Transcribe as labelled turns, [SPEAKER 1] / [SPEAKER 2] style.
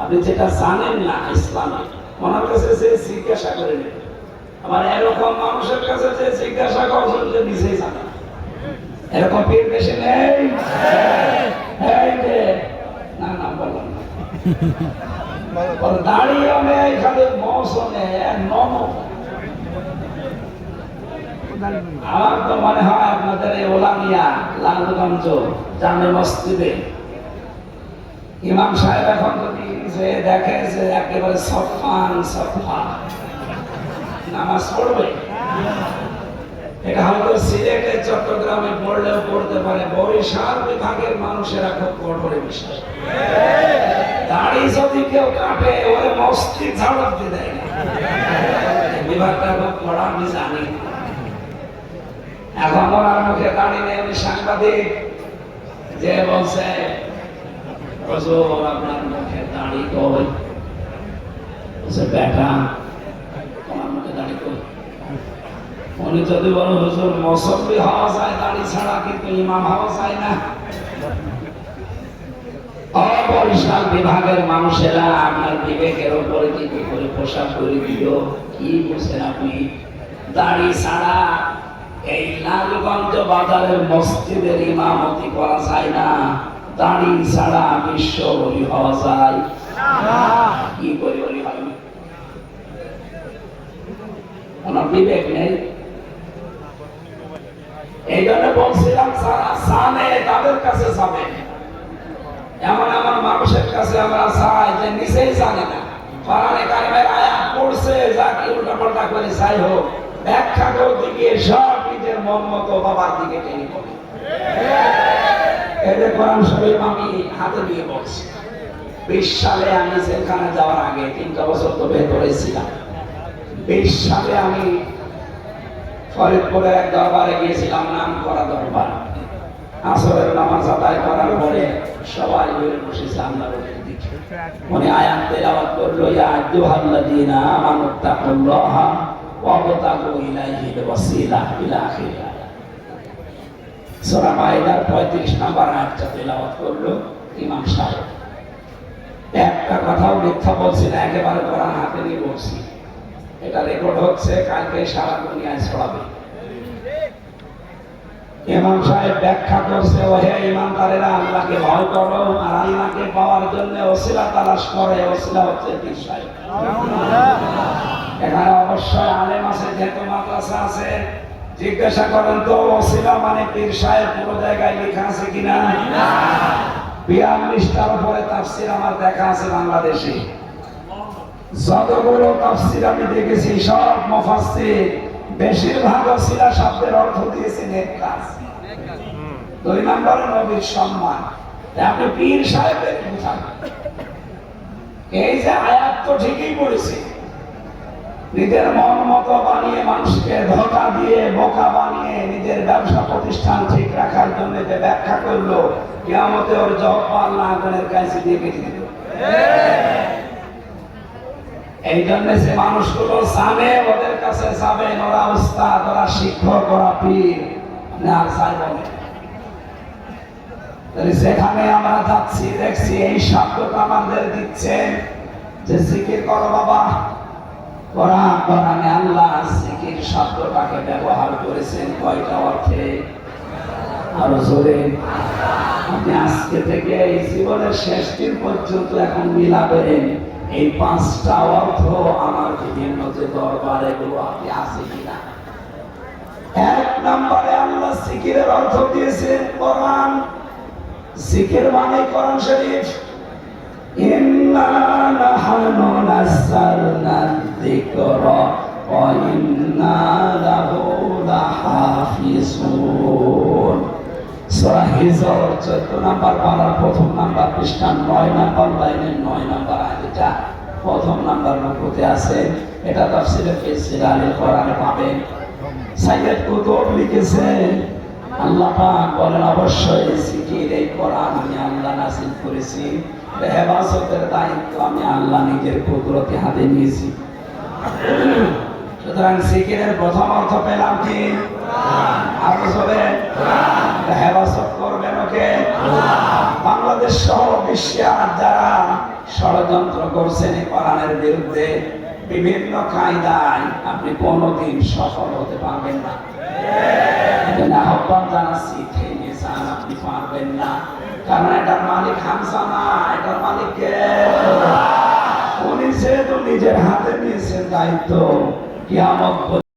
[SPEAKER 1] আপনি যেটা জানেন না ইসলামে ওনার কাছে যে জিজ্ঞাসা করে নেবেন। আবার এরকম মানুষের কাছে যে জিজ্ঞাসা করছেন যে নিজেই জানেন এরকম পীর দেশে নেই। না না বললাম না দাঁড়িয়ে নেই খালি মৌসুমে নম। আমার তো মনে হয় আপনাদের এই ওলামিয়া লালগঞ্জ জামে মসজিদে ইমাম সাহেব এখন যদি যে দেখে যে একেবারে সফান সফা নামাজ পড়বে, এটা হয়তো সিলেটে চট্টগ্রামে পড়লেও পড়তে পারে, বরিশাল বিভাগের মানুষেরা খুব কঠোরে বিশ্বাস। দাড়ি যদি কেউ কাটে ওরে মসজিদ ঝাড় দিয়ে দেয় না, বিভাগটা খুব পড়া আমি জানি। এখন ওনার মুখে দাড়ি নেই, উনি সাংবাদিক যে বলছে আপনার মুখে দাড়ি কই, বলছে বেটা তোমার মুখে দাড়ি কই। উনি যদি বলো হুজুর মুসল্লি হওয়া যায় দাড়ি ছাড়া, কিন্তু ইমাম হওয়া যায় না। বরিশাল বিভাগের মানুষেরা আপনার বিবেকের উপরে কি করে পোশাক করে দিল, কি বুঝছেন আপনি? দাড়ি ছাড়া এই লালগঞ্জ বাজারের মসজিদের ইমামতি করা যায় না, দাড়ি ছাড়া বিশ্ব বলি হওয়া যায় কি করে বলি হয়? আমার বিবেক নেই। এই জন্য বলছিলাম যারা জানে তাদের কাছে যাবে, এমন এমন মানুষের কাছে আমরা চাই যে নিজেই জানে না, কোরআনে কারিমের আয়াত পড়ছে যা কি উল্টাপাল্টা করে যাই হোক ব্যাখ্যা করতে গিয়ে সব নিজের মন মতো বাবার দিকে টেনে পড়ে। এই কোরআন শরীফ আমি হাতে দিয়ে বলছি। 20 সালে আমি সেখানে যাওয়ার আগে 3টা বছর তো ভেতরে ছিলাম। 20 সালে আমি ফরিদপুরের এক দরবারে গিয়েছিলাম, নাম করা দরবার। আসরের নামাজ আদায় করার পরে সবাই বের বসেছে আল্লাহর দিকে। উনি আয়াত তেলাওয়াত করলো, ইয়া আইয়ুহাল্লাযীনা আমানুত্তাকুল্লাহা ওয়াবতাগু ইলাইহিল ওয়াসিলা ইলা আখির। সূরা মাইদার 35 নম্বর আয়াতটা তেলাওয়াত করলো ইমাম সাহেব। একটা কথাও মিথ্যা বলছি না, একেবারে কোরআন হাতে নিয়ে বলছি। এটা রেকর্ড হচ্ছে, কালকে সারা দুনিয়ায় ছড়াবে। ইমাম সাহেব ব্যাখ্যা করছে, ওহে ইমানদারেরা আল্লাহকে ভয় করো আর আল্লাহকে পাওয়ার জন্য ওসিলা তালাশ করে। ওসিলা হচ্ছে পীর সাহেব। এখানে অবশ্যই আলেম আছে, যেহেতু মাদ্রাসা আছে, জিজ্ঞাসা করেন তো ওসিলা মানে পীর সাহেব পুরো জায়গায় লেখা আছে কিনা? 42টার উপরে তাফসীর আমার দেখা আছে বাংলাদেশে। যতগুলো তাফসীর আমি দেখেছি সব মুফাসসির বেশিরভাগ ওসিলা শব্দের অর্থ দিয়েছে নেককার। 2 নম্বরে নবীর সম্মান। আপনি পীর সাহেবের বুঝান, এই যে আয়াত তো ঠিকই পড়েছে, নিজের মন মতো বানিয়ে মানুষকে ধোঁকা দিয়ে বোকা বানিয়ে নিজের ব্যবসা প্রতিষ্ঠান ঠিক রাখার জন্য যে ব্যাখ্যা করলো, কিয়ামতে ওর জবাব আল্লাহ আগুনের কাছে দিয়ে কেটে দিল। এই জন্য যে মানুষগুলো জানে ওদের কাছে যাবেন, ওরা উস্তাদ, ওরা শিক্ষক, ওরা পীর, আর যাই বলে। যেখানে আমরা যাচ্ছি দেখছি এই শব্দটা আমাদের দিচ্ছে যে জিকির করো বাবা। কোরআনে আল্লাহ জিকির শব্দটাকে ব্যবহার করেছেন কয়টা অর্থে? আরো জোরে। আপনি আজকে থেকে এই জীবনের শেষ দিন পর্যন্ত এখন মিলাবেন এই 5টা অর্থ আমার বিভিন্ন যে দরবার এগুলো আপনি আছে কিনা। 1 নম্বরে আল্লাহ জিকিরের অর্থ দিয়েছেন কোরআন। জিকির মানে কোরআন শরীফ। ইন্না নাহনু নাযালনা যিকরা ওয়া ইন্না লাহু লাহাফিজুন। সূরা হিজর 14 নম্বর পারার 1ম নম্বর পৃষ্ঠা 9 নম্বর লাইনের 9 নম্বর আয়াতটা 1ম নম্বর রুকুতে আছে। এটা তাফসীরে ফিসির আলী কোরআনে পাবেন। সাইয়্যিদ কুতুব লিখেছেন, আল্লাহ পাক বলেন অবশ্যই জিকির এই কোরআন আমি আল্লাহ নাযিল করেছি, হেফাজতের দায়িত্ব আমি আল্লাহ নিজের কুদরতি হাতে নিয়েছি। সুতরাং জিকিরের প্রথম অর্থ পেলাম কি? আরো জোরে। হেফাজত করবেন ওকে কে? বাংলাদেশ সহ বিশ্বে আর যারা ষড়যন্ত্র করছেন এই কোরআনের বিরুদ্ধে বিভিন্ন কায়দায়, আপনি কোনোদিন সফল হতে পারবেন না। আহ্বান জানাচ্ছি, থেমে যান, আপনি পারবেন না। কারণ এটার মালিক হামজা না, এটার মালিক কে? উনি যেহেতু নিজের হাতে নিয়েছেন দায়িত্ব, কিয়ামত